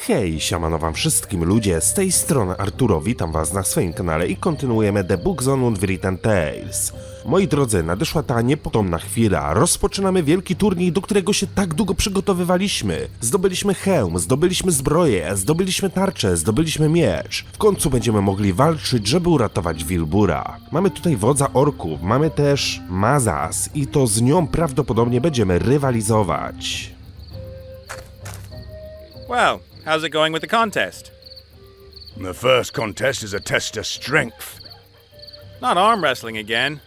Hej, siemano wam wszystkim ludzie, z tej strony Arturo, witam was na swoim kanale i kontynuujemy The Books on Unwritten Tales. Moi drodzy, nadeszła ta niepotomna chwila, rozpoczynamy wielki turniej, do którego się tak długo przygotowywaliśmy. Zdobyliśmy hełm, zdobyliśmy zbroję, zdobyliśmy tarczę, zdobyliśmy miecz. W końcu będziemy mogli walczyć, żeby uratować Wilbura. Mamy tutaj wodza orków, mamy też Mazas i to z nią prawdopodobnie będziemy rywalizować. Well, how's it going with the contest? The first contest is a test of strength. Not arm wrestling again.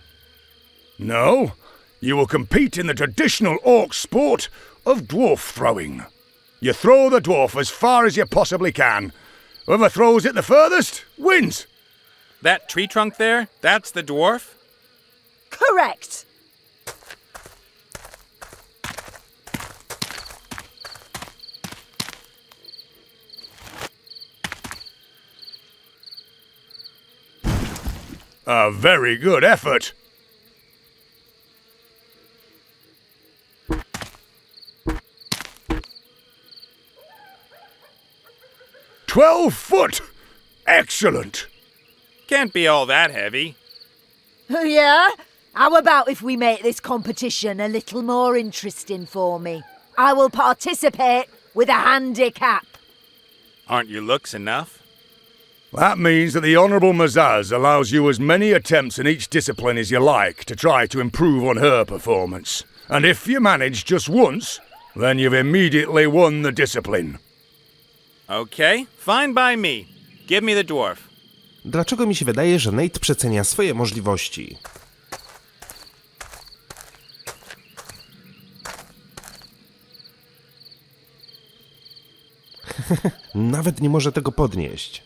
No, you will compete in the traditional orc sport of dwarf throwing. You throw the dwarf as far as you possibly can. Whoever throws it the furthest wins. That tree trunk there, that's the dwarf? Correct. A very good effort. "12 foot! Excellent! Can't be all that heavy. Oh yeah? How about if we make this competition a little more interesting for me? I will participate with a handicap. Aren't your looks enough? That means that the Honourable Mazaz allows you as many attempts in each discipline as you like to try to improve on her performance. And if you manage just once, then you've immediately won the discipline. Okay, fine by me. Give me the dwarf. Dlaczego mi się wydaje, że Nate przecenia swoje możliwości? Nawet nie może tego podnieść.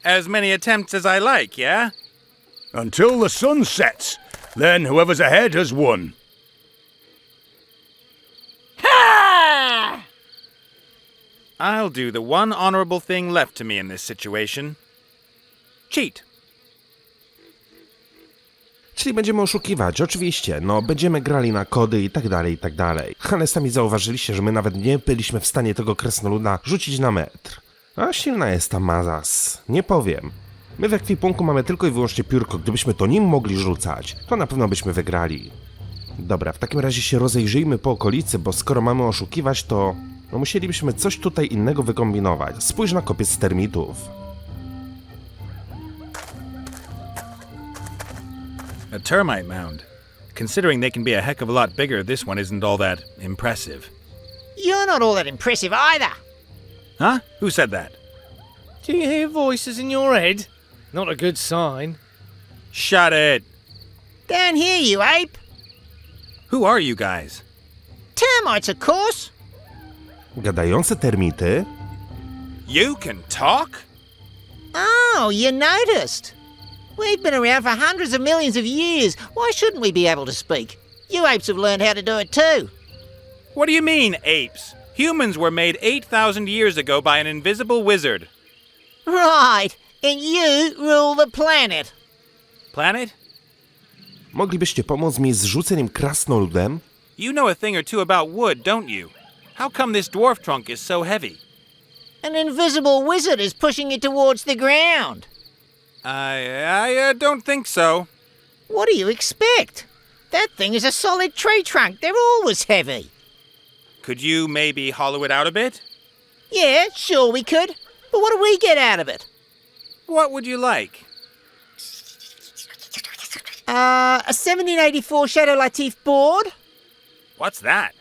As many attempts as I like, yeah? Until the sun sets, then whoever's ahead has won. Ha! I'll do the one honorable thing left to me in this situation. Cheat. Czyli będziemy oszukiwać, oczywiście, no będziemy grali na kody i tak dalej, i tak dalej. Ale sami zauważyliście, że my nawet nie byliśmy w stanie tego kresnoluda rzucić na metr. A silna jest ta Mazas, nie powiem. My w ekwipunku mamy tylko i wyłącznie piórko, gdybyśmy to nim mogli rzucać, to na pewno byśmy wygrali. Dobra, w takim razie się rozejrzyjmy po okolicy, bo skoro mamy oszukiwać, to no musielibyśmy coś tutaj innego wykombinować. Spójrz na kopiec termitów. A termite mound. Considering they can be a heck of a lot bigger, this one isn't all that impressive. You're not all that impressive either. Huh? Who said that? Do you hear voices in your head? Not a good sign. Shut it! Down here, you ape. Who are you guys? Termites, of course. Gadające termity? You can talk? Oh, you noticed. We've been around for hundreds of millions of years. Why shouldn't we be able to speak? You apes have learned how to do it too. What do you mean, apes? Humans were made 8,000 years ago by an invisible wizard. Right, and you rule the planet. Planet? Moglibyście pomóc mi z rzuceniem krasnoludem? You know a thing or two about wood, don't you? How come this dwarf trunk is so heavy? An invisible wizard is pushing it towards the ground. I don't think so. What do you expect? That thing is a solid tree trunk. They're always heavy. Could you maybe hollow it out a bit? Yeah, sure we could. But what do we get out of it? What would you like? A 1784 Shadow Latif board? What's that?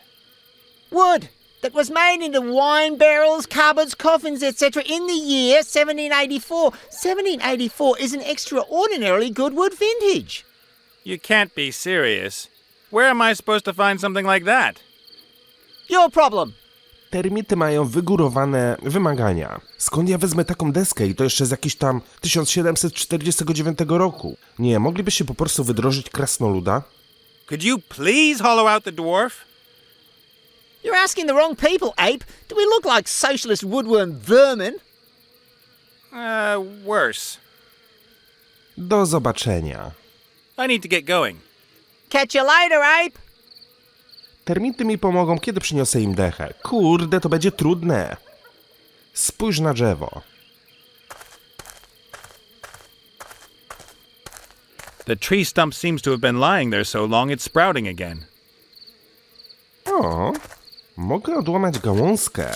Wood that was made into wine barrels, cupboards, coffins, etc. in the year 1784. 1784 is an extraordinarily good wood vintage. You can't be serious. Where am I supposed to find something like that? Your problem. Termity mają wygórowane wymagania. Skąd ja wezmę taką deskę i to jeszcze z jakiś tam 1749 roku? Nie, moglibyście po prostu wydrożyć krasnoluda? Could you please hollow out the dwarf? You're asking the wrong people, ape. Do we look like socialist woodworm vermin? Worse. Do zobaczenia. I need to get going. Catch you later, ape. Termity mi pomogą, kiedy przyniosę im dechę. Kurde, to będzie trudne. Spójrz na drzewo. The tree stump seems to have been lying there so long it's sprouting again. O, mogę odłamać gałązkę.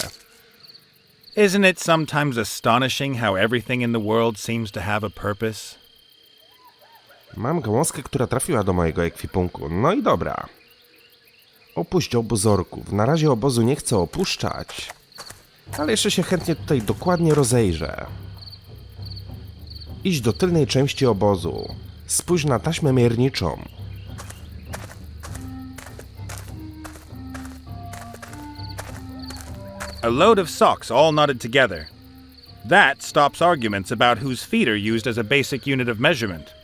Isn't it sometimes astonishing how everything in the world seems to have a purpose? Mam gałązkę, która trafiła do mojego ekwipunku. No i dobra. Opuść obóz orków. Na razie obozu nie chcę opuszczać. Ale jeszcze się chętnie tutaj dokładnie rozejrzę. Idź do tylnej części obozu. Spójrz na taśmę mierniczą. A load of socks all knotted together. That stops arguments about whose feet are used as a basic unit of measurement.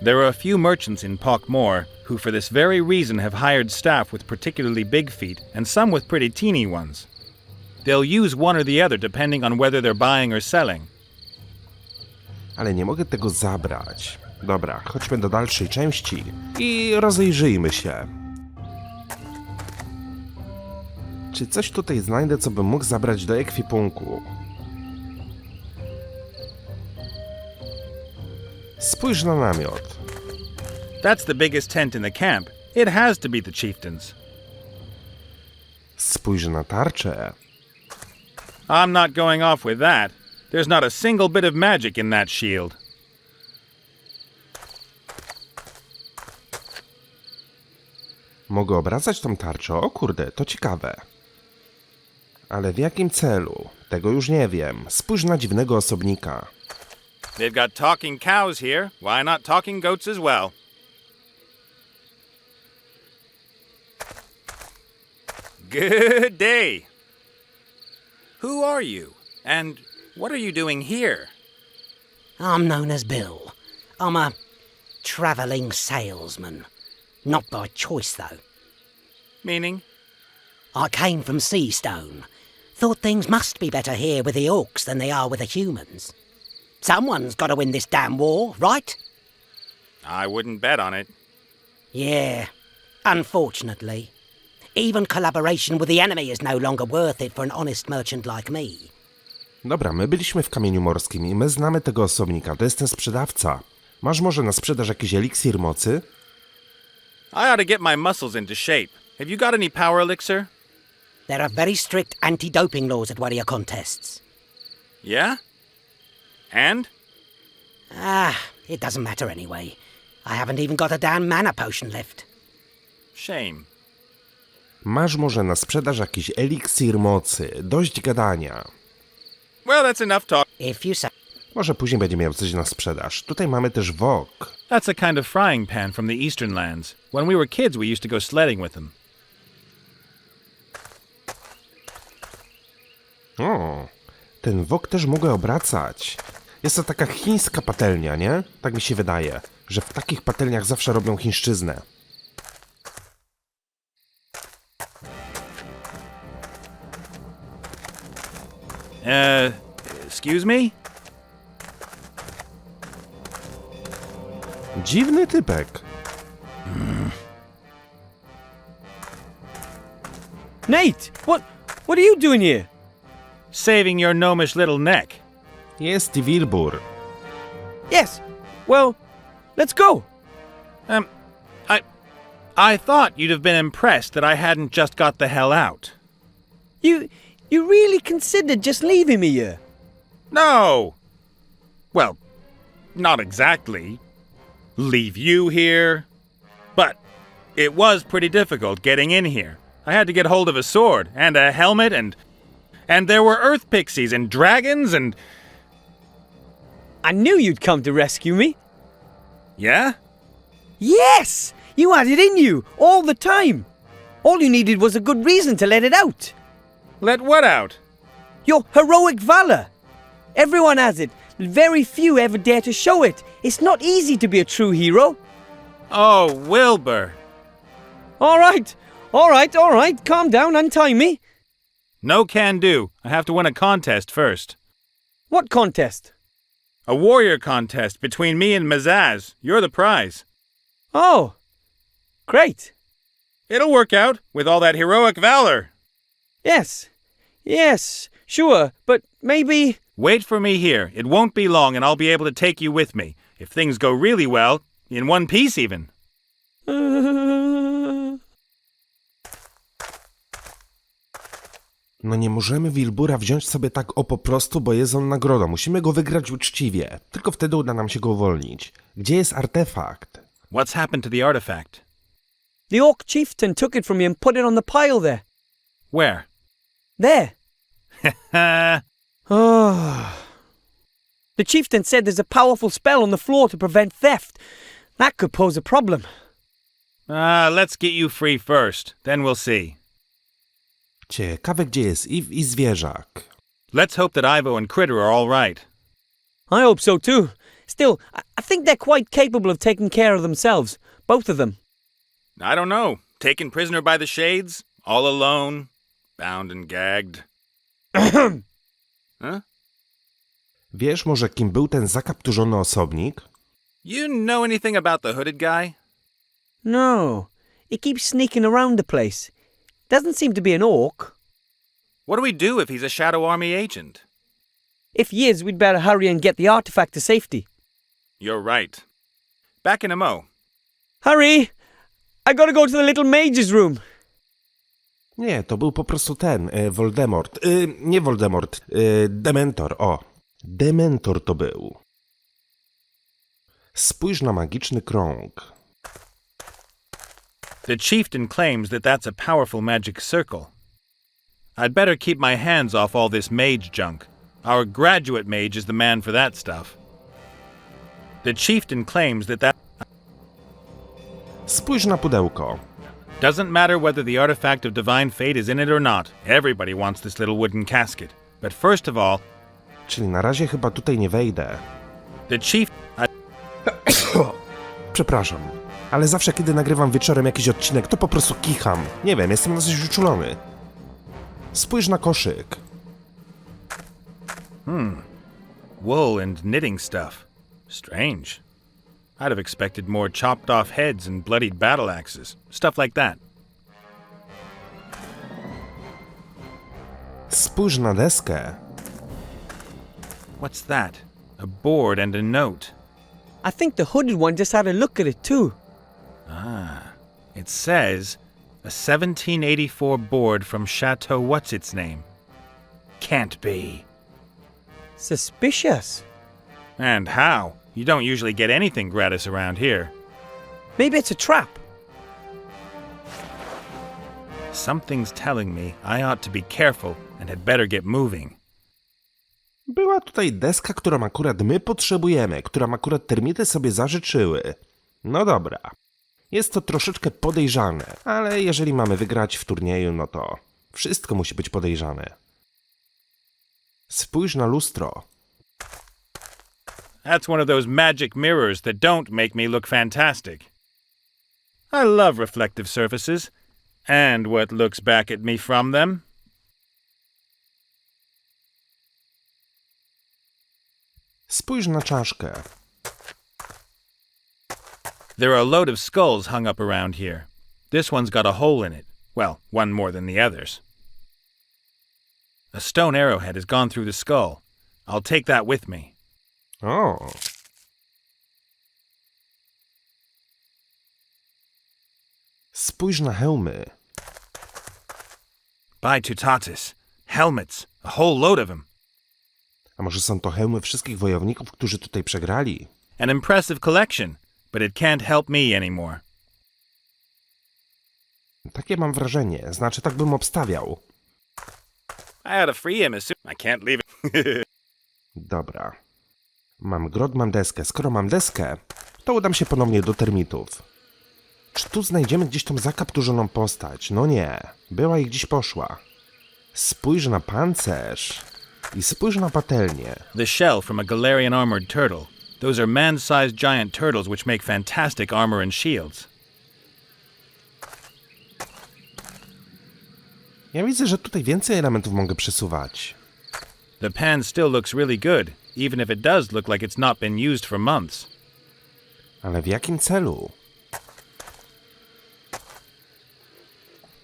There are a few merchants in Pockmore who for this very reason have hired staff with particularly big feet and some with pretty teeny ones. They'll use one or the other depending on whether they're buying or selling. Ale nie mogę tego zabrać. Dobra, chodźmy do dalszej części i rozejrzyjmy się. Czy coś tutaj znajdę, co bym mógł zabrać do ekwipunku? Spójrz na namiot. That's the biggest tent in the camp. It has to be the chieftain's. Spójrz na tarczę. I'm not going off with that. There's not a single bit of magic in that shield. Mogę obracać tą tarczę? O kurde, to ciekawe. Ale w jakim celu? Tego już nie wiem. Spójrz na dziwnego osobnika. They've got talking cows here. Why not talking goats as well? Good day. Who are you? And what are you doing here? I'm known as Bill. I'm a travelling salesman. Not by choice, though. Meaning? I came from Seastone. Thought things must be better here with the orcs than they are with the humans. Someone's got to win this damn war, right? I wouldn't bet on it. Yeah, unfortunately. Even collaboration with the enemy is no longer worth it for an honest merchant like me. Dobra, my byliśmy w Kamieniu Morskim i my znamy tego osobnika. To jest ten sprzedawca. Masz może na sprzedaż jakiś eliksir mocy? I ought to get my muscles into shape. Have you got any power elixir? There are very strict anti-doping laws at warrior contests. Yeah? And? It doesn't matter anyway. I haven't even got a damn mana potion left. Shame. Masz może na sprzedaż jakiś eliksir mocy. Dość gadania. Well, that's enough talk. If you say... Może później będzie miał coś na sprzedaż. Tutaj mamy też wok. That's a kind of frying pan from the eastern lands. When we were kids, we used to go sledding with them. O, ten wok też mogę obracać. Jest to taka chińska patelnia, nie? Tak mi się wydaje, że w takich patelniach zawsze robią chińszczyznę. Excuse me? Dziwny typek. Nate, what are you doing here? Saving your gnomish little neck. Jest Wilbur. Yes. Well, let's go. I thought you'd have been impressed that I hadn't just got the hell out. You really considered just leaving me here? No! Well, not exactly. Leave you here. But it was pretty difficult getting in here. I had to get hold of a sword and a helmet and there were earth pixies and dragons and... I knew you'd come to rescue me. Yeah? Yes! You had it in you, all the time. All you needed was a good reason to let it out. Let what out? Your heroic valor. Everyone has it. Very few ever dare to show it. It's not easy to be a true hero. Oh, Wilbur. All right. Calm down, untie me. No can do. I have to win a contest first. What contest? A warrior contest between me and Mazaz. You're the prize. Oh, great. It'll work out, with all that heroic valor. Yes, sure, but maybe... Wait for me here. It won't be long, and I'll be able to take you with me. If things go really well, in one piece even. No nie możemy Wilbura wziąć sobie tak o po prostu, bo jest on nagrodą. Musimy go wygrać uczciwie. Tylko wtedy uda nam się go uwolnić. Gdzie jest artefakt? What's happened to the artifact? The Orc chieftain took it from me and put it on the pile there. Where? There. Ah, The chieftain said there's a powerful spell on the floor to prevent theft. That could pose a problem. let's get you free first. Then we'll see. Ciekawe, gdzie jest Eve i zwierzak. Let's hope that Ivo and Critter are all right. I hope so too. Still, I think they're quite capable of taking care of themselves. Both of them. I don't know. Taken prisoner by the shades? All alone? Bound and gagged? Huh? Wiesz może, kim był ten zakapturzony osobnik? You know anything about the hooded guy? No. He keeps sneaking around the place. Doesn't seem to be an orc. What do we do if he's a Shadow Army agent? If he is, we'd better hurry and get the artifact to safety. You're right. Back in a mo. Hurry! I gotta go to the little mage's room. Nie, to był po prostu ten, Voldemort. Nie Voldemort, Dementor, o. Dementor to był. Spójrz na magiczny krąg. The chieftain claims that that's a powerful magic circle. I'd better keep my hands off all this mage junk. Our graduate mage is the man for that stuff. The chieftain claims that Spójrz na pudełko. doesn't matter whether the artifact of divine fate is in it or not. Everybody wants this little wooden casket. But first of all, Czyli na razie chyba tutaj nie wejdę. the chief... Przepraszam, ale zawsze kiedy nagrywam wieczorem jakiś odcinek, to po prostu kicham. Nie wiem, jestem na coś uczulony. Spójrz na koszyk. Wool and knitting stuff. Strange. I'd have expected more chopped off heads and bloodied battle axes. Stuff like that. Spójrz na deskę. What's that? A board and a note. I think the hooded one just had a look at it too. It says, a 1784 board from Chateau What's-Its-Name. Can't be. Suspicious. And how? You don't usually get anything gratis around here. Maybe it's a trap. Something's telling me I ought to be careful and had better get moving. Była tutaj deska, którą akurat my potrzebujemy, którą akurat termity sobie zażyczyły. No dobra. Jest to troszeczkę podejrzane, ale jeżeli mamy wygrać w turnieju, no to wszystko musi być podejrzane. Spójrz na lustro. That's one of those magic mirrors that don't make me look fantastic. I love reflective surfaces, and what looks back at me from them. Spójrz na czaszkę. There are a load of skulls hung up around here. This one's got a hole in it. Well, one more than the others. A stone arrowhead has gone through the skull. I'll take that with me. O. Spójrz na hełmy. By Tutatis. Helmets. A whole load of them. A może są to hełmy wszystkich wojowników, którzy tutaj przegrali? An impressive collection, but it can't help me anymore. Takie mam wrażenie, znaczy tak bym obstawiał. I had to free him as soon... I can't leave it. Dobra. Mam grot, mam deskę. Skoro mam deskę, to udam się ponownie do termitów. Czy tu znajdziemy gdzieś tą zakapturzoną postać? No nie. Była i gdzieś poszła. Spójrz na pancerz. I spójrz na patelnię. The shell from a Galarian armored turtle. Those are man-sized giant turtles which make fantastic armor and shields. Ja widzę, że tutaj więcej elementów mogę przesuwać. The pan still looks really good, even if it does look like it's not been used for months. Ale w jakim celu?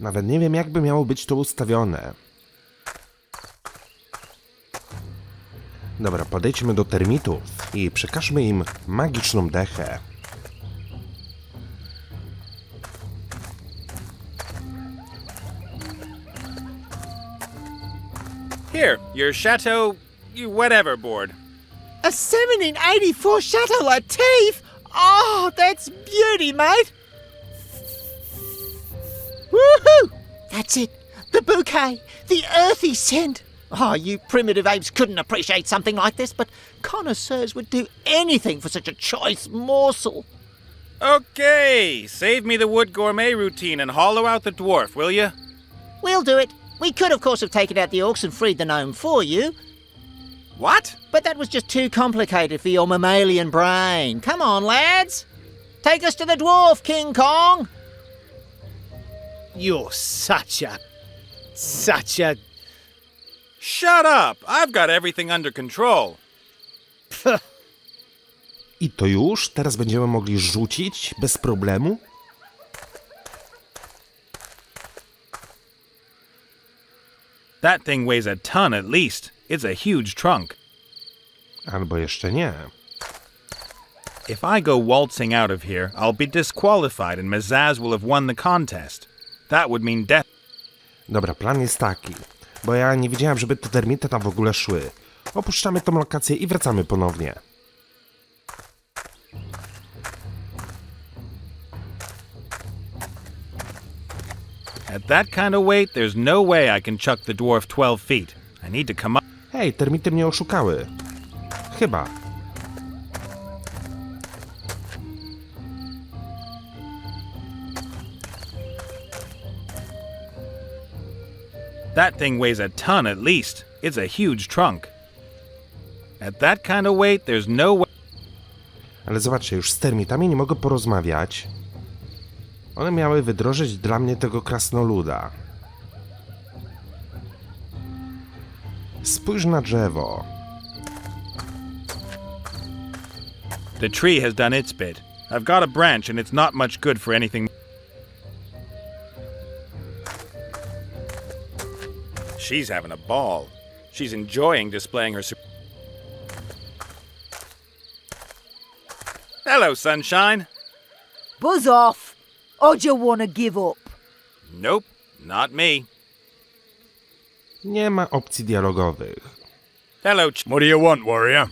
Nawet nie wiem, jakby miało być to ustawione. Dobra, podejdźmy do termitów i przekażmy im magiczną dechę. Here, your chateau, whatever board. A 1784 Chateau Latif? Oh, that's beauty, mate. Woohoo! That's it. The bouquet. The earthy scent. Oh, you primitive apes couldn't appreciate something like this, but connoisseurs would do anything for such a choice morsel. Okay, save me the wood gourmet routine and hollow out the dwarf, will you? We'll do it. We could, of course, have taken out the orcs and freed the gnome for you, What? but that was just too complicated for your mammalian brain. Come on, lads. Take us to the dwarf, King Kong. You're such a... Shut up! I've got everything under control. I to już? Teraz będziemy mogli rzucić bez problemu? That thing weighs a ton at least. It's a huge trunk. Albo jeszcze nie. If I go waltzing out of here, I'll be disqualified and Mazaz will have won the contest. That would mean death. Dobra, plan jest taki, bo ja nie wiedziałem, żeby te termity tam w ogóle szły. Opuszczamy tą lokację i wracamy ponownie. At that kind of weight, there's no way I can chuck the dwarf 12 feet. I need to come up. Hej, termity mnie oszukały. Chyba. That thing weighs a ton at least. It's a huge trunk. At that kind of weight, there's no way. Ale zobaczcie, już z termitami nie mogę porozmawiać. One miały wydrożyć dla mnie tego krasnoluda. Spójrz na drzewo. The tree has done its bit. I've got a branch and it's not much good for anything. She's having a ball. She's enjoying displaying her. Hello, sunshine. Buzz off! Or do you want to give up? Nope, not me. Nie ma opcji dialogowych. Hello, What do you want, warrior?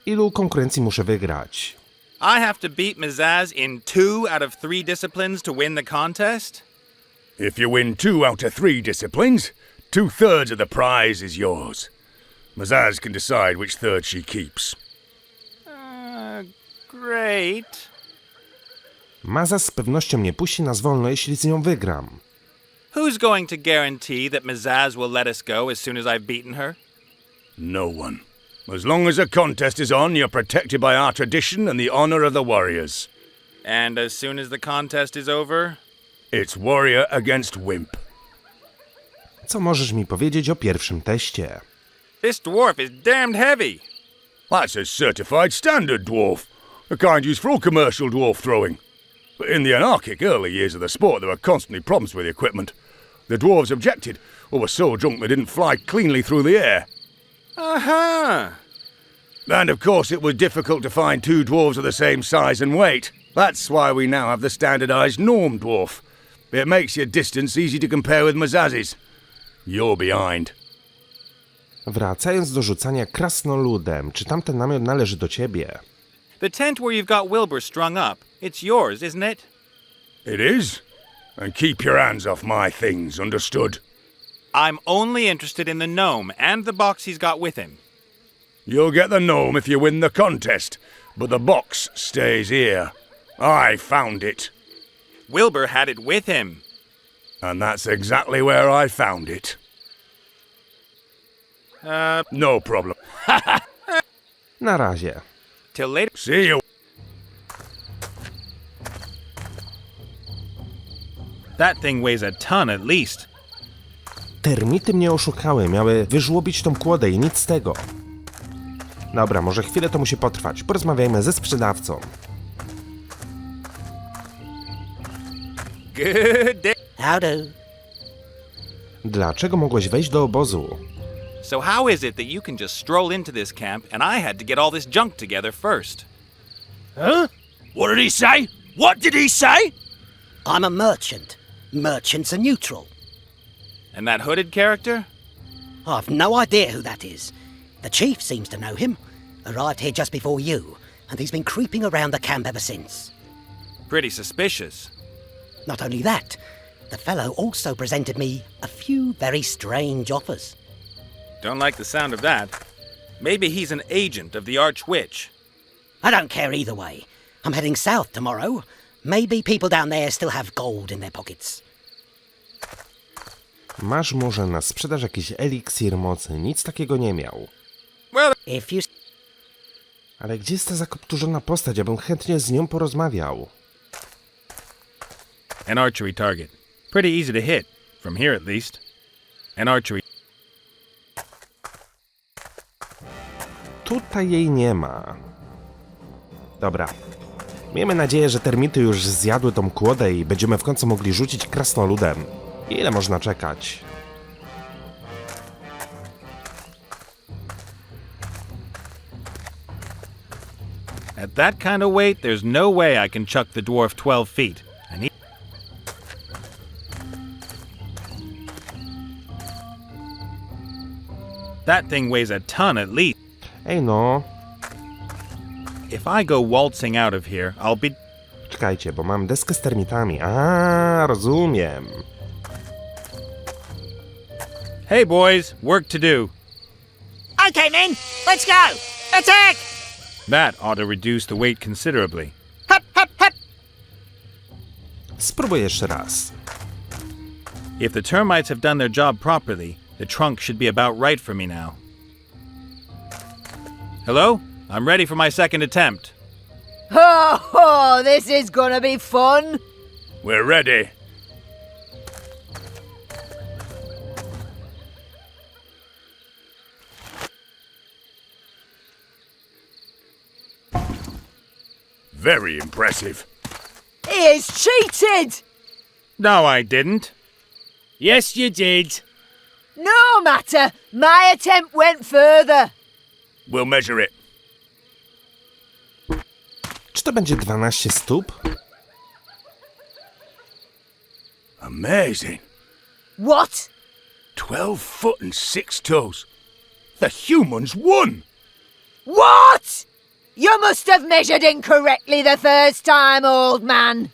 Ilu konkurencji muszę wygrać? I have to beat Mazaz in 2 out of 3 disciplines to win the contest? If you win 2 out of 3 disciplines, 2/3 of the prize is yours. Mazaz can decide which third she keeps. Great. Maza z pewnością mnie puści nas wolno, jeśli z nią wygram. Who's going to guarantee that Mazaz will let us go as soon as I've beaten her? No one. As long as a contest is on, you're protected by our tradition and the honor of the warriors. And as soon as the contest is over? It's warrior against wimp. Co możesz mi powiedzieć o pierwszym teście? This dwarf is damned heavy. That's a certified standard dwarf, the kind used for all commercial dwarf throwing. But in the anarchic early years of the sport, there were constantly problems with the equipment. The dwarves objected, or were so drunk they didn't fly cleanly through the air. Uh-huh. And of course, it was difficult to find 2 dwarves of the same size and weight. That's why we now have the standardized norm dwarf. It makes your distance easy to compare with Mazaz's. You're behind. Wracając do rzucania krasnoludem, czy tamten namiot należy do ciebie? The tent where you've got Wilbur strung up, it's yours, isn't it? It is? And keep your hands off my things, understood? I'm only interested in the gnome and the box he's got with him. You'll get the gnome if you win the contest, but the box stays here. I found it. Wilbur had it with him. And that's exactly where I found it. No problem. Na razie. Till later. See you. That thing weighs a ton at least. Termity mnie oszukały, miały wyżłobić tą kłodę i nic z tego. Dobra, może chwilę to musi potrwać. Porozmawiajmy ze sprzedawcą. Good day. How do? Dlaczego mogłeś wejść do obozu? So how is it that you can just stroll into this camp and I had to get all this junk together first? Huh? What did he say? What did he say? I'm a merchant. Merchants are neutral. And that hooded character? I've no idea who that is. The chief seems to know him. Arrived here just before you, and he's been creeping around the camp ever since. Pretty suspicious. Not only that, the fellow also presented me a few very strange offers. Don't like the sound of that. Maybe he's an agent of the Archwitch. I don't care either way. I'm heading south tomorrow. Maybe people down there still have gold in their pockets. Masz może na sprzedaż jakiś eliksir mocy, nic takiego nie miał. Well, If you... Ale gdzie jest ta zakopturzona postać, ja bym chętnie z nią porozmawiał. an archery target. Pretty easy to hit, from here at least. An archery... Tutaj jej nie ma. Dobra. Miejmy nadzieję, że termity już zjadły tą kłodę i będziemy w końcu mogli rzucić krasnoludem. Ile można czekać? At that kind of weight, there's no way I can chuck the dwarf 12 feet. I need... That thing weighs a ton at least. Ej no. If I go waltzing out of here, I'll be... Czekajcie, bo mam deskę z termitami. A, rozumiem. Hey boys, work to do. Okay, men, let's go! Attack! That ought to reduce the weight considerably. Hup, hup, hup! Spróbuję jeszcze raz. If the termites have done their job properly, the trunk should be about right for me now. Hello? I'm ready for my second attempt. Ho ho! This is gonna be fun! We're ready. Very impressive. He is cheated! No, I didn't. Yes, you did. No matter, my attempt went further. We'll measure it. Czy to będzie 12 stóp? Amazing. What? 12 foot and 6 toes. The humans won! What? You must have measured incorrectly the first time, old man.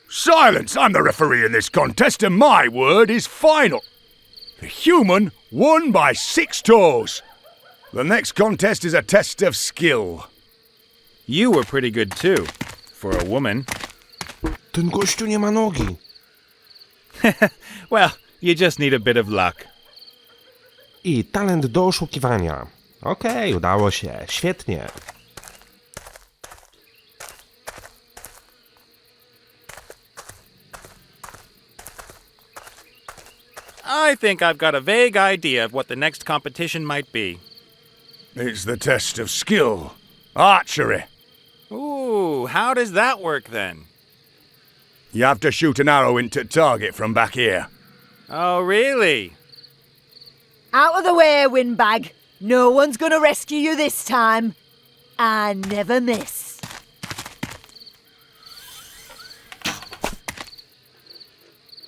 Silence! I'm the referee in this contest, and my word is final. The human won by 6 toes. The next contest is a test of skill. You were pretty good too, for a woman. Ten gościu nie ma nogi. Well, you just need a bit of luck. I talent do oszukiwania. Okej, udało się. Świetnie. I think I've got a vague idea of what the next competition might be. It's the test of skill. Archery. Ooh, how does that work then? You have to shoot an arrow into target from back here. Oh, really? Out of the way, windbag. No one's gonna rescue you this time. I never miss.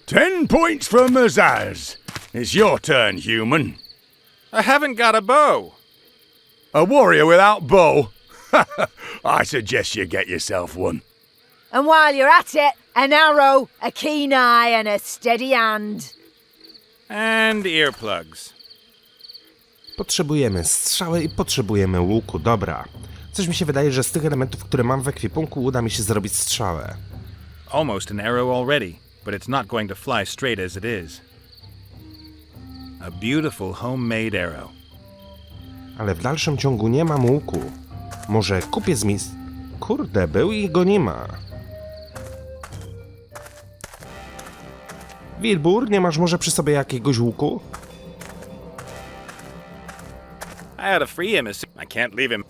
"10 points for Mazaz. It's your turn, human. I haven't got a bow. A warrior without bow? I suggest you get yourself one. And while you're at it, an arrow, a keen eye, and a steady hand. And earplugs. Potrzebujemy strzały i potrzebujemy łuku. Dobra. Coś mi się wydaje, że z tych elementów, które mam w ekwipunku, uda mi się zrobić strzałę. Almost an arrow already, but it's not going to fly straight as it is. A beautiful homemade arrow. Ale w dalszym ciągu nie mam łuku. Może kupiec mi... Kurde, był i go nie ma. Wilbur, nie masz może przy sobie jakiegoś łuku? I had a free emissary. I can't leave him.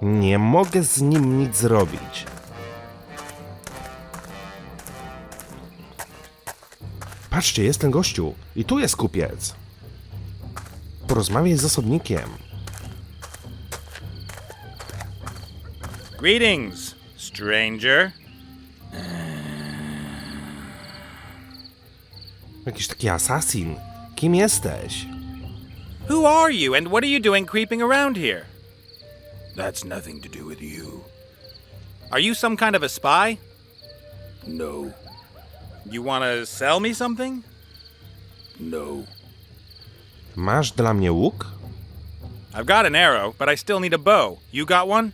Nie mogę z nim nic zrobić. Patrzcie, jest ten gościu. I tu jest kupiec. Porozmawiaj z osobnikiem. Greetings, stranger. Jakiś taki asasin. Kim jesteś? Who are you and what are you doing creeping around here? That's nothing to do with you. Are you some kind of a spy? No, You want to sell me something? no. Masz dla mnie łuk? I've got an arrow, but I still need a bow. You got one?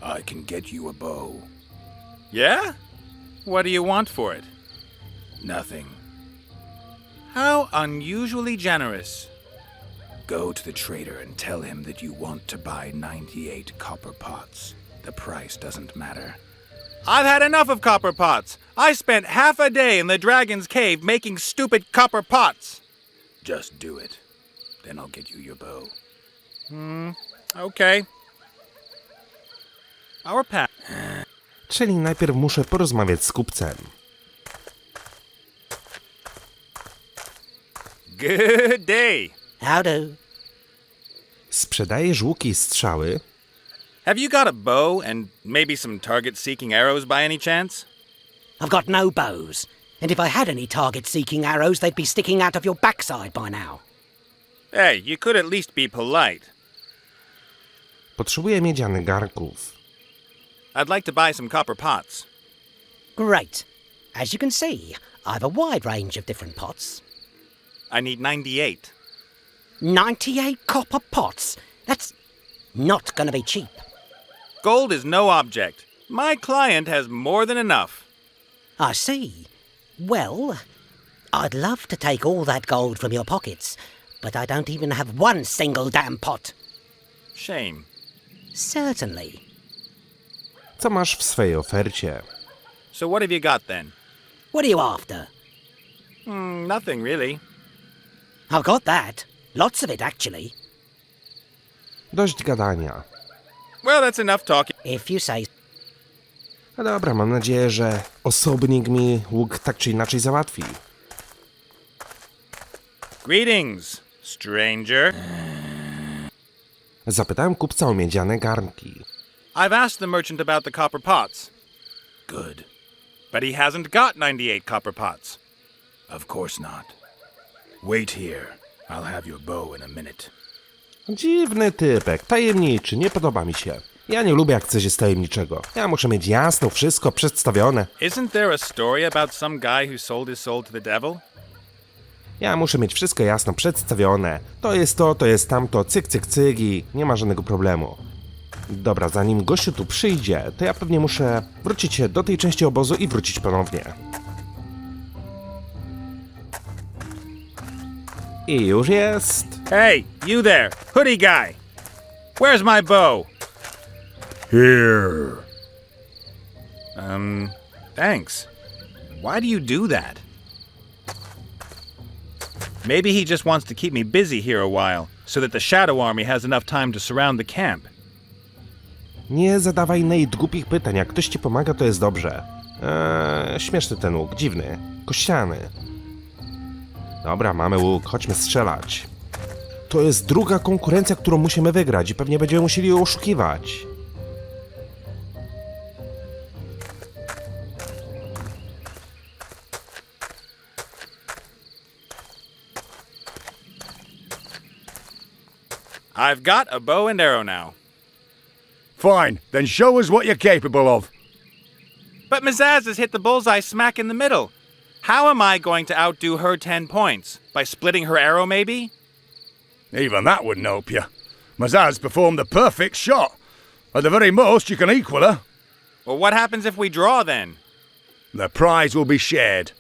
I can get you a bow. Yeah? What do you want for it? Nothing. How unusually generous. Go to the trader and tell him that you want to buy 98 copper pots. The price doesn't matter. I've had enough of copper pots. I spent half a day in the dragon's cave making stupid copper pots. Just do it. Then I'll get you your bow. Okay. Our path. Czyli najpierw muszę porozmawiać z kupcem. Good day. How do? Sprzedajesz łuki i strzały? Have you got a bow and maybe some target-seeking arrows by any chance? I've got no bows. And if I had any target-seeking arrows, they'd be sticking out of your backside by now. Hey, you could at least be polite. Potrzebuję miedzianych garnków. I'd like to buy some copper pots. Great. As you can see, I've a wide range of different pots. I need 98. 98 copper pots? That's not gonna be cheap. Gold is no object. My client has more than enough. I see. Well, I'd love to take all that gold from your pockets, but I don't even have one single damn pot. Shame. Certainly. Co masz w swojej ofercie? So what have you got then? What are you after? Nothing really. I've got that. Lots of it, actually. Dość gadania. Well, that's enough talking. If you say. No dobra, mam nadzieję, że osobnik mi łuk tak czy inaczej załatwi. Greetings, stranger. Zapytałem kupca o miedziane garnki. I've asked the merchant about the copper pots, Good. but he hasn't got 98 copper pots. Of course not. Wait here. I'll have your bow in a minute. Dziwny typek, tajemniczy, nie podoba mi się. Ja nie lubię, jak coś jest tajemniczego. Ja muszę mieć jasno wszystko przedstawione. Isn't there a story about some guy who sold his soul to the devil? Ja muszę mieć wszystko jasno przedstawione. To jest tamto, cyk, cyk, cyk i nie ma żadnego problemu. Dobra, zanim gościu tu przyjdzie, to ja pewnie muszę wrócić do tej części obozu i wrócić ponownie. I już jest. Hey, you there, hoodie guy. Where's my bow? Here. Thanks. Why do you do that? Maybe he just wants to keep me busy here a while, so that the Shadow Army has enough time to surround the camp. Nie zadawaj Nate głupich pytań, jak ktoś ci pomaga, to jest dobrze. Śmieszny ten łuk, dziwny, kościany. Dobra, mamy łuk, chodźmy strzelać. To jest druga konkurencja, którą musimy wygrać i pewnie będziemy musieli ją oszukiwać. I've got a bow and arrow now. Fine, then show us what you're capable of. But Mazaz has hit the bullseye smack in the middle. How am I going to outdo her 10 points? By splitting her arrow, maybe? Even that wouldn't help you. Mazaz performed the perfect shot. At the very most, you can equal her. Well, what happens if we draw then? The prize will be shared.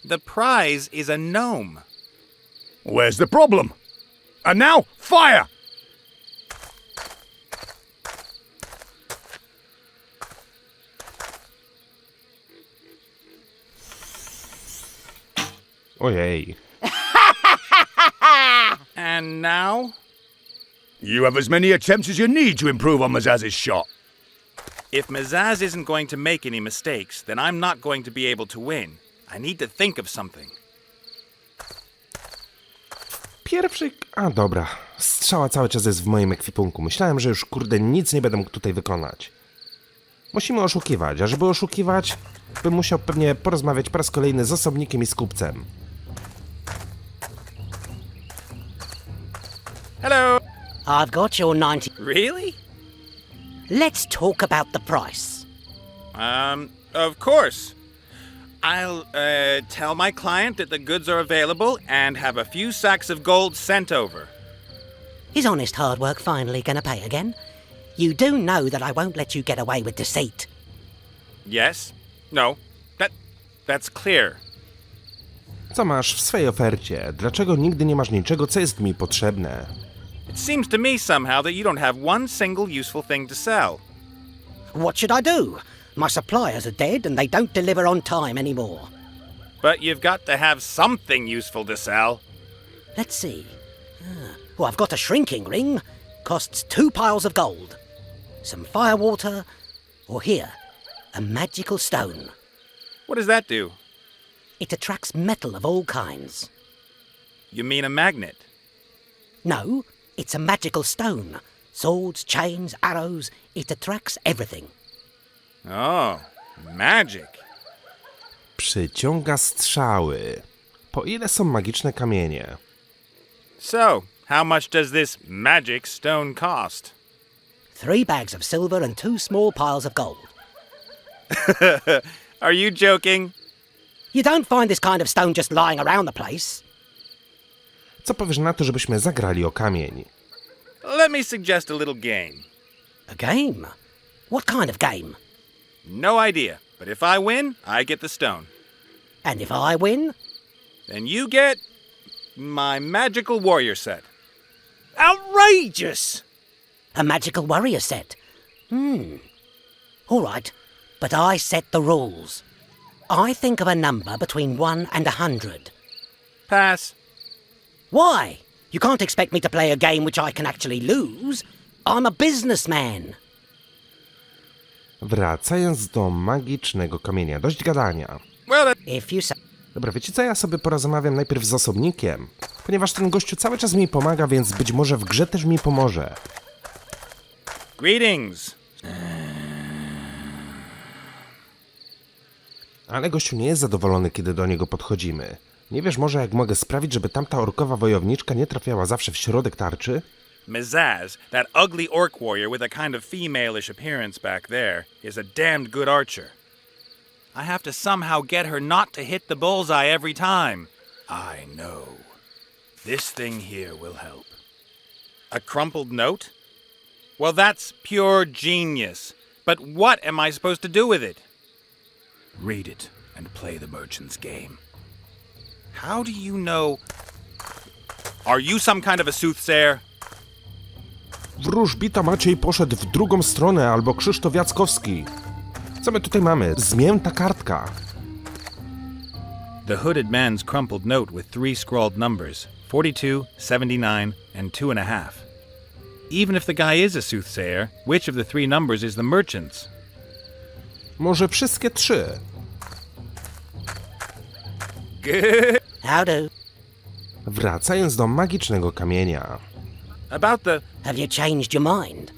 The prize is a gnome. Where's the problem? And now, fire! Ojej. And now? You have as many attempts as you need to improve on Mazaz's shot. If Mazaz isn't going to make any mistakes, then I'm not going to be able to win. I need to think of something. Pierwszy... A, dobra. Strzała cały czas jest w moim ekwipunku. Myślałem, że już, kurde, nic nie będę mógł tutaj wykonać. Musimy oszukiwać, a żeby oszukiwać, bym musiał pewnie porozmawiać po raz kolejny z osobnikiem i z kupcem. Hello. I've got your 90. Really? Let's talk about the price. Of course. I'll, tell my client that the goods are available and have a few sacks of gold sent over. Is honest hard work finally gonna pay again? You do know that I won't let you get away with deceit. Yes? No. That's clear. Co masz w swej ofercie? Dlaczego nigdy nie masz niczego, co jest mi potrzebne? It seems to me somehow that you don't have one single useful thing to sell. What should I do? My suppliers are dead and they don't deliver on time anymore. But you've got to have something useful to sell. Let's see. Well, I've got a shrinking ring. Costs 2 piles of gold. Some firewater. Or here, a magical stone. What does that do? It attracts metal of all kinds. You mean a magnet? No, it's a magical stone. Swords, chains, arrows. It attracts everything. Oh, magic. Przyciąga strzały. Po ile są magiczne kamienie? So, how much does this magic stone cost? 3 bags of silver and 2 small piles of gold. Are you joking? You don't find this kind of stone just lying around the place. Co powiesz na to, żebyśmy zagrali o kamień? Let me suggest a little game. A game? What kind of game? No idea, but if I win, I get the stone. And if I win? Then you get my magical warrior set. Outrageous! A magical warrior set. All right, but I set the rules. I think of a number between 1 and 100. Pass. Why? You can't expect me to play a game which I can actually lose. I'm a businessman. Wracając do magicznego kamienia. Dość gadania. Well, If you say... Dobra, wiecie co? Ja sobie porozmawiam najpierw z osobnikiem. Ponieważ ten gościu cały czas mi pomaga, więc być może w grze też mi pomoże. greetings. Ale gościu nie jest zadowolony, kiedy do niego podchodzimy. Nie wiesz może, jak mogę sprawić, żeby tamta orkowa wojowniczka nie trafiała zawsze w środek tarczy? Mizaz, that ugly orc warrior with a kind of female-ish appearance back there, is a damned good archer. I have to somehow get her not to hit the bullseye every time. I know. This thing here will help. A crumpled note? Well, that's pure genius. But what am I supposed to do with it? Read it and play the merchant's game. How do you know? Are you some kind of a soothsayer? Wróżbita Maciej poszedł w drugą stronę, albo Krzysztof Jackowski. Co my tutaj mamy? Zmięta kartka. The hooded man's crumpled note with 3 scrawled numbers, 42, 79, and 2.5. Even if the guy is a soothsayer, which of the 3 numbers is the merchant's? Może wszystkie 3? Good. How do? Wracając do magicznego kamienia. About the... Have you changed your mind?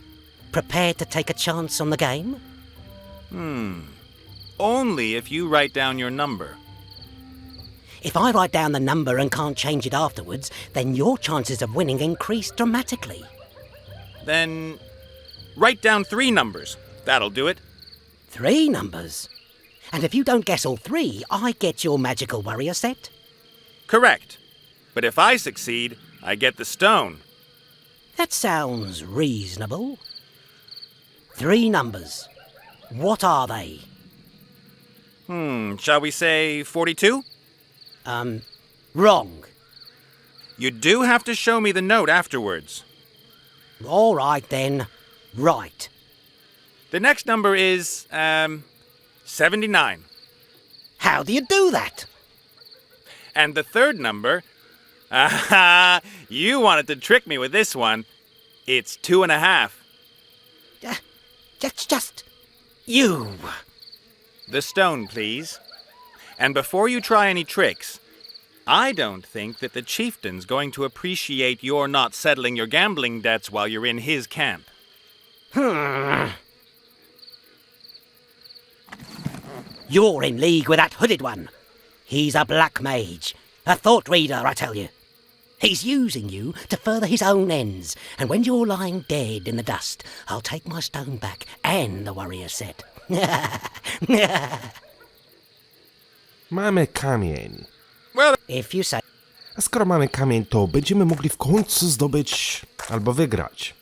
Prepared to take a chance on the game? Only if you write down your number. If I write down the number and can't change it afterwards, then your chances of winning increase dramatically. Then write down 3 numbers. That'll do it. 3 numbers? And if you don't guess all 3, I get your magical warrior set? Correct. But if I succeed, I get the stone. That sounds reasonable. 3 numbers. What are they? Shall we say 42? Wrong. You do have to show me the note afterwards. All right then. Right. The next number is, 79. How do you do that? And the third number... Aha! You wanted to trick me with this one. It's 2.5. That's just... you. The stone, please. And before you try any tricks, I don't think that the chieftain's going to appreciate your not settling your gambling debts while you're in his camp. You're in league with that hooded one. He's a black mage. A thought reader, I tell you. He's using you to further his own ends, and when you're lying dead in the dust, I'll take my stone back and the warrior set. Mamy kamień. Well, If you say... A skoro mamy kamień, to będziemy mogli w końcu zdobyć albo wygrać.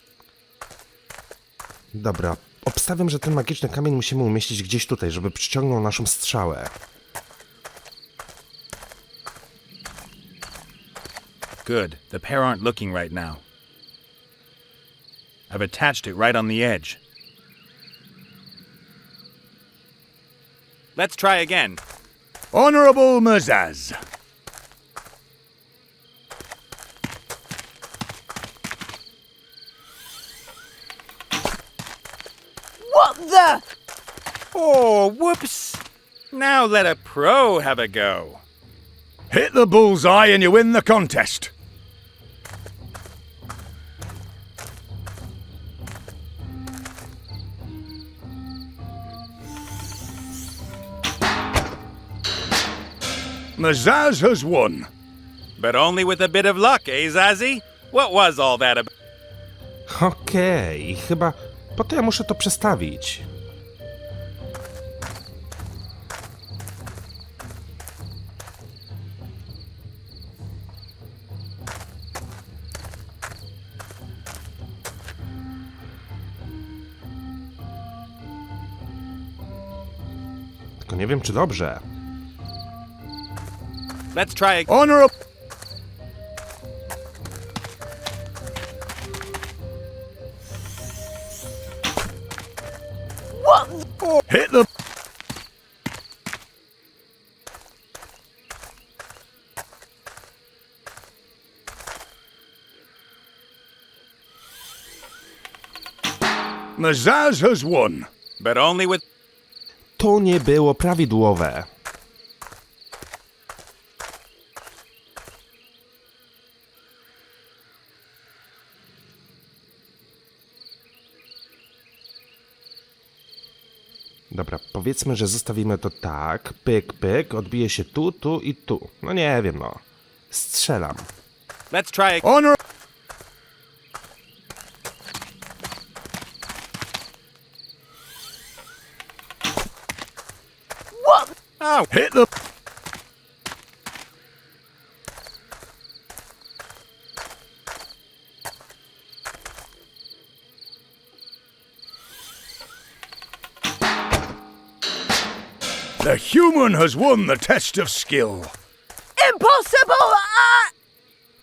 Dobra, obstawiam, że ten magiczny kamień musimy umieścić gdzieś tutaj, żeby przyciągnął naszą strzałę. good. The pair aren't looking right now. I've attached it right on the edge. Let's try again. Honorable Mazaz. What the? Oh, whoops! Now let a pro have a go. Hit the bullseye and you win the contest. Mazaz has won. But only with a bit of luck, eh, Zazie? What was all that about? Okej, chyba po to ja muszę to przestawić. Tylko nie wiem, czy dobrze. Let's try again. Honorable. What? Hit the. Mazaz has won. But only with... To nie było prawidłowe. Dobra, powiedzmy, że zostawimy to tak. Pyk, pyk, odbije się tu, tu i tu. No nie wiem, no. Strzelam. Let's try again. Honor. What? Oh, Hit the. The human has won the test of skill. Impossible!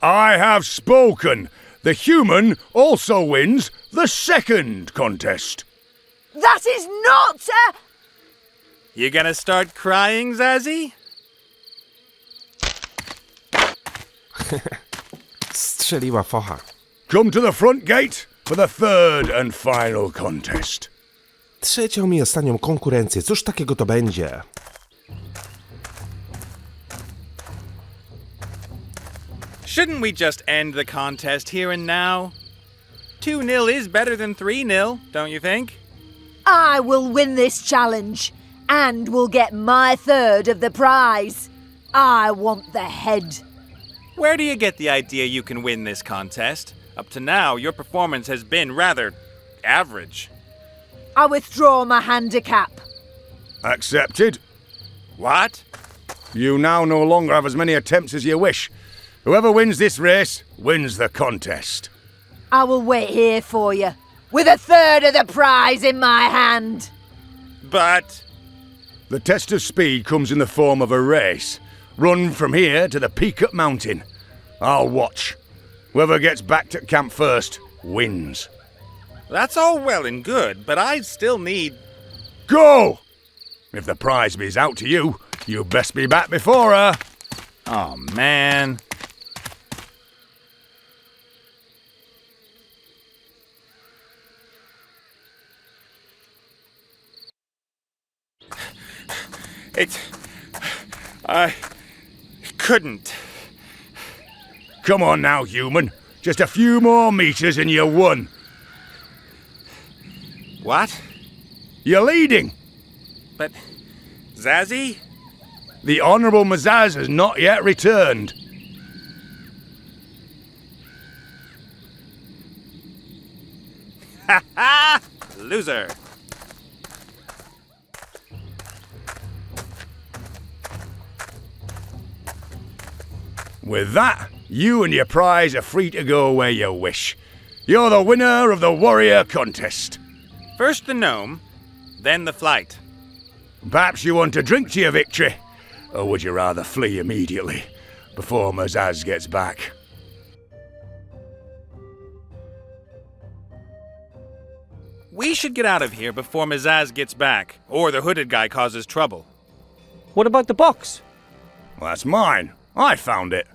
I have spoken. The human also wins the second contest. That is not... you gonna start crying, Zazie? Strzeliła focha. Come to the front gate for the third and final contest. Trzecią i ostatnią konkurencję. Cóż takiego to będzie? Shouldn't we just end the contest here and now? 2-0 is better than 3-0, don't you think? I will win this challenge and will get my third of the prize. I want the head. Where do you get the idea you can win this contest? Up to now, your performance has been rather average. I withdraw my handicap. Accepted. What? You now no longer have as many attempts as you wish. Whoever wins this race wins the contest. I will wait here for you, with a third of the prize in my hand. But... The test of speed comes in the form of a race. Run from here to the peak at mountain. I'll watch. Whoever gets back to camp first wins. that's all well and good, but I still need... Go! If the prize is out to you, you best be back before her. Oh, man. I couldn't. Come on now, human. Just a few more meters and you won. What? You're leading. But... Zazie? The Honourable Mazaz has not yet returned. Ha ha! Loser. With that, you and your prize are free to go where you wish. You're the winner of the warrior contest. First the gnome, then the flight. Perhaps you want to drink to your victory, or would you rather flee immediately, before Mazaz gets back? We should get out of here before Mazaz gets back, or the hooded guy causes trouble. What about the box? Well, that's mine. I found it.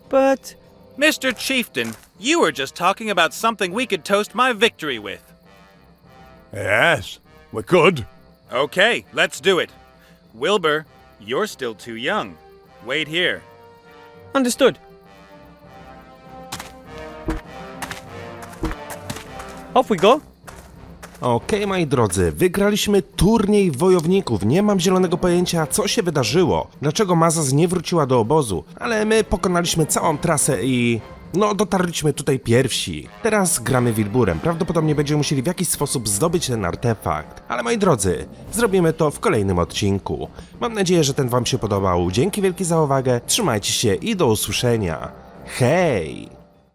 But... Mr. Chieftain, you were just talking about something we could toast my victory with. Yes, we could. Okay, let's do it. Wilbur, you're still too young. Wait here. Understood. Off we go. Okej, moi drodzy, wygraliśmy turniej wojowników. Nie mam zielonego pojęcia, co się wydarzyło, dlaczego Mazaz nie wróciła do obozu, ale my pokonaliśmy całą trasę i... no, dotarliśmy tutaj pierwsi. Teraz gramy Wilburem. Prawdopodobnie będziemy musieli w jakiś sposób zdobyć ten artefakt. Ale moi drodzy, zrobimy to w kolejnym odcinku. Mam nadzieję, że ten wam się podobał. Dzięki wielkie za uwagę, trzymajcie się i do usłyszenia. Hej!